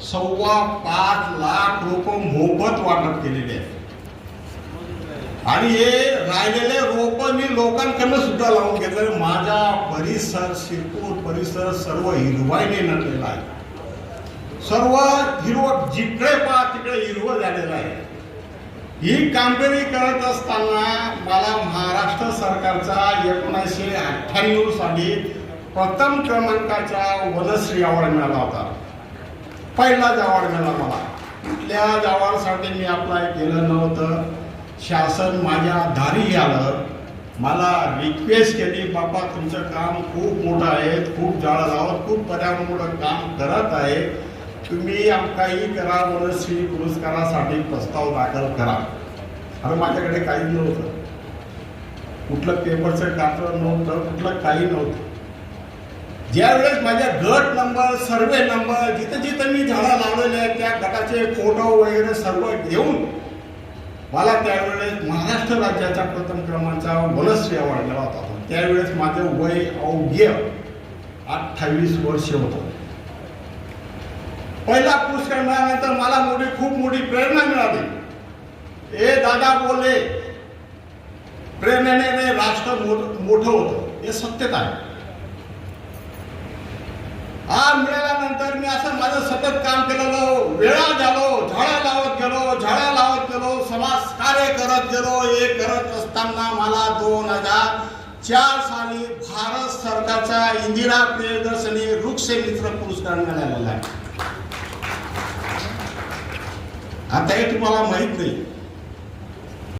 5.25 लाख रोपं मोफत वाटप केलेले आहेत आणि हे राहिलेले रोपं मी लोकांकडनं सुद्धा लावून घेतलं. माझा परिसर, शिरपूर परिसर सर्व हिरवाईने नटलेला आहे. सर्व हिरवं, जिकडे पहा तिकडे हिरवं झालेलं आहे. ही कामगिरी करत असताना मला महाराष्ट्र सरकारचा 1998 साली प्रथम क्रमांकाचा वनश्री अवॉर्ड मिळाला होता. पहिलाच अवॉर्ड मिळाला मला. कुठल्या अवॉर्डसाठी मी अप्लाय केलं नव्हतं. शासन माझ्या दारी आलं. मला रिक्वेस्ट केली, बाबा तुमचं काम खूप मोठं आहे, खूप झाडं लावत, खूप पर्यावरण काम करत आहे, तुम्ही काही करा, वनश्री पुरस्कारासाठी प्रस्ताव दाखल करा. आणि माझ्याकडे काही नव्हतं, कुठलं पेपरचं कागद नव्हतं, कुठलं काही नव्हतं. ज्यावेळेस माझ्या गट नंबर, सर्वे नंबर, जिथं जिथं मी झाडं लावलेले आहेत त्या गटाचे फोटो वगैरे सर्व घेऊन मला त्यावेळेस महाराष्ट्र राज्याचा प्रथम क्रमांकाचा वनश्री अवॉर्ड मिळाला होता. त्यावेळेस माझं वय अवघ्य 28 वर्ष होतं. पहिला पुरस्कार मिळाल्यानंतर मला खूप मोठी प्रेरणा मिळाली. हे दादा बोलले, प्रेरणेने राष्ट्र मोठं होतं, हे सत्यता आहे. हा मिळाल्यानंतर मी असं माझं सतत काम केलेलं, वेळा झालो, झाडं लावत गेलो, समाज कार्य करत गेलो. हे करत असताना मला 2004 साली भारत सरकारचा इंदिरा प्रियदर्शनी वृक्ष मित्र पुरस्कार मिळालेला आहे. आता हे तुम्हाला माहित नाही.